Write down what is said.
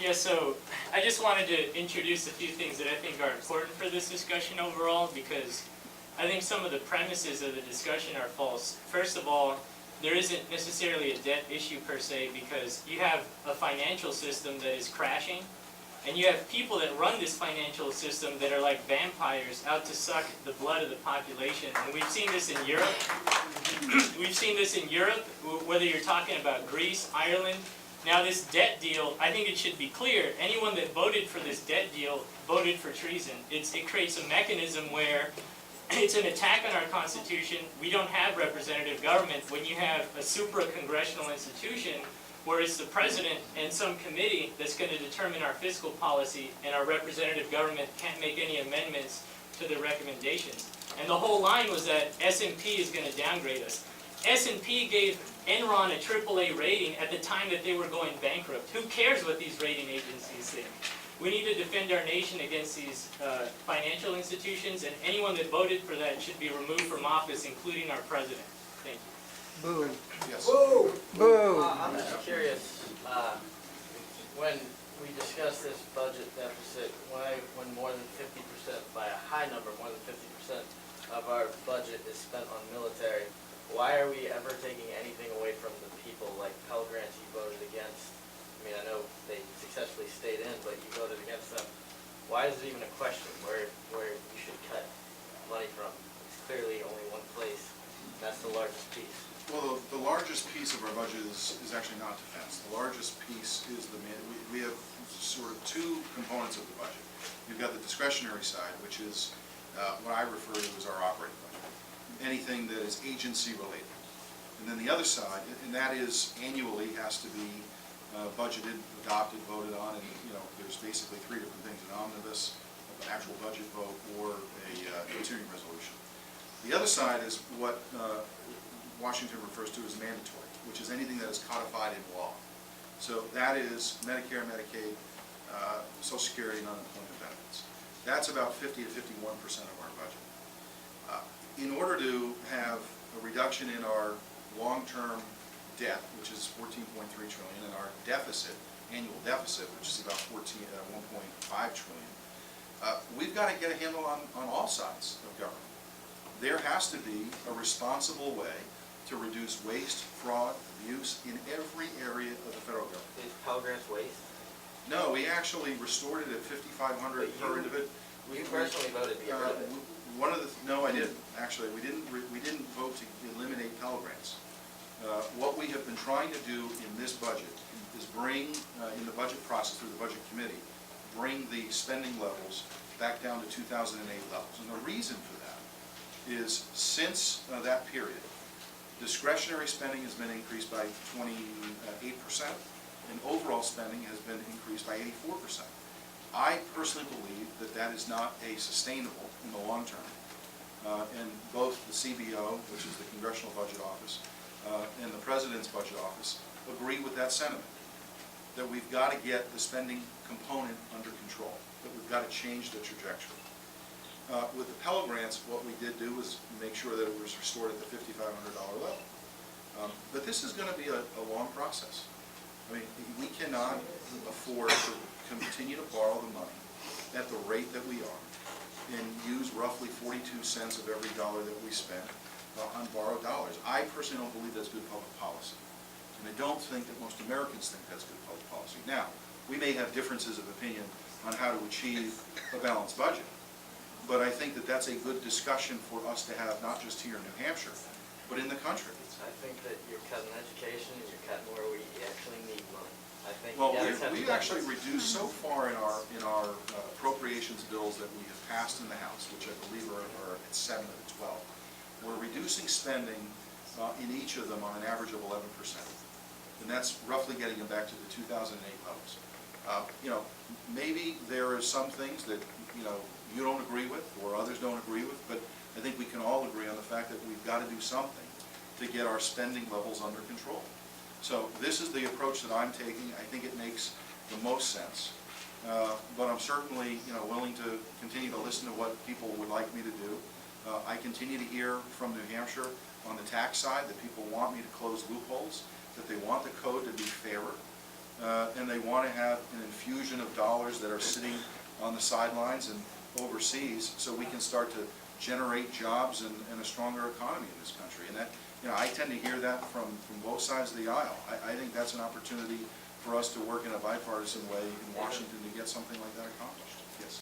Yeah, so I just wanted to introduce a few things that I think are important for this discussion overall, because I think some of the premises of the discussion are false. First of all, there isn't necessarily a debt issue per se, because you have a financial system that is crashing, and you have people that run this financial system that are like vampires out to suck the blood of the population. And we've seen this in Europe. We've seen this in Europe, whether you're talking about Greece, Ireland. Now this debt deal, I think it should be clear, anyone that voted for this debt deal voted for treason. It creates a mechanism where it's an attack on our Constitution. We don't have representative government when you have a supra-congressional institution where it's the president and some committee that's going to determine our fiscal policy, and our representative government can't make any amendments to the recommendations. And the whole line was that S&P is going to downgrade us. S&P gave Enron a AAA rating at the time that they were going bankrupt. Who cares what these rating agencies think? We need to defend our nation against these financial institutions, and anyone that voted for that should be removed from office, including our president. Thank you. Boo. Yes. Boo. Boo. I'm just curious, when we discuss this budget deficit, when more than 50%, by a high number, more than 50% of our budget is spent on military, why are we ever taking anything away from the people? Like Pell Grants you voted against. I mean, I know they successfully stayed in, but you voted against them. Why is it even a question where you should cut money from? It's clearly only one place, and that's the largest piece. Well, the largest piece of our budget is actually not defense. The largest piece is we have sort of two components of the budget. You've got the discretionary side, which is what I refer to as our operating budget. Anything that is agency related. And then the other side, and that is annually has to be budgeted, adopted, voted on, and there's basically three different things: an omnibus, an actual budget vote, or a continuing resolution. The other side is what Washington refers to as mandatory, which is anything that is codified in law. So that is Medicare, Medicaid, Social Security, and unemployment benefits. That's about 50 to 51% of our budget. In order to have a reduction in our long-term debt, which is $14.3 trillion, and our deficit, annual deficit, which is about $1.5 trillion, we've got to get a handle on all sides of government. There has to be a responsible way to reduce waste, fraud, abuse in every area of the federal government. Is Pell Grants waste? No, we actually restored it at $5,500 per individual. You personally voted to get rid of it. No, I didn't. Actually, we didn't vote to eliminate Pell Grants. What we have been trying to do in this budget is bring, in the budget process through the budget committee, bring the spending levels back down to 2008 levels. And the reason for that is since that period, discretionary spending has been increased by 28%, and overall spending has been increased by 84%. I personally believe that that is not sustainable in the long term. And both the CBO, which is the Congressional Budget Office, and the President's Budget Office agree with that sentiment, that we've got to get the spending component under control, that we've got to change the trajectory. With the Pell Grants, what we did do was make sure that it was restored at the $5,500 level. But this is going to be a long process. I mean, we cannot afford to continue to borrow the money at the rate that we are and use roughly 42 cents of every dollar that we spend on borrowed dollars. I personally don't believe that's good public policy. And I don't think that most Americans think that's good public policy. Now, we may have differences of opinion on how to achieve a balanced budget, but I think that that's a good discussion for us to have, not just here in New Hampshire, but in the country. I think that you're cutting education and you're cutting where we actually need money. I think Well, we've actually reduced so far in our appropriations bills that we have passed in the House, which I believe are at 7 of the 12. We're reducing spending in each of them on an average of 11%. And that's roughly getting them back to the 2008 levels. Maybe there are some things that, you don't agree with or others don't agree with, but I think we can all agree on the fact that we've got to do something to get our spending levels under control. So this is the approach that I'm taking. I think it makes the most sense. But I'm certainly, willing to continue to listen to what people would like me to do. I continue to hear from New Hampshire on the tax side that people want me to close loopholes, that they want the code to be fairer. and they want to have an infusion of dollars that are sitting on the sidelines and overseas, so we can start to generate jobs and a stronger economy in this country. And that, I tend to hear that from both sides of the aisle. I think that's an opportunity for us to work in a bipartisan way in Washington to get something like that accomplished. Yes.